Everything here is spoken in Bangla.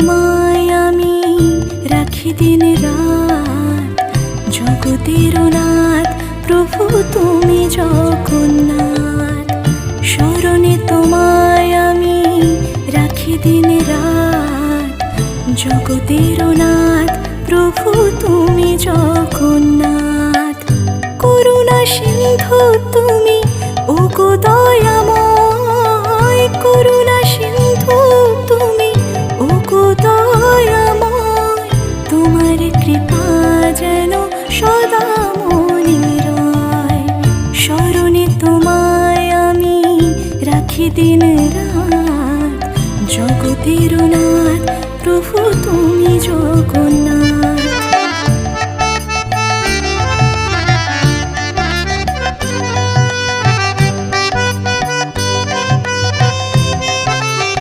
তোমায় আমি রাখি দিন রাত, জগতের নাথ প্রভু তুমি জগন্নাথ। স্মরণে তোমায় আমি রাখি দিন রাত, জগতের নাথ প্রভু তুমি জগন্নাথ। করুণা সিন্ধু তুমি ওগো দয়াময়, করুণা সিন্ধু তুমি ওগো দয়াময়। তোমার কৃপা যেন সদা মনে রয়, স্মরণে তোমায় আমি রাখি দিন রাত, জগতের নাথ প্রভু তুমি জগন্নাথ।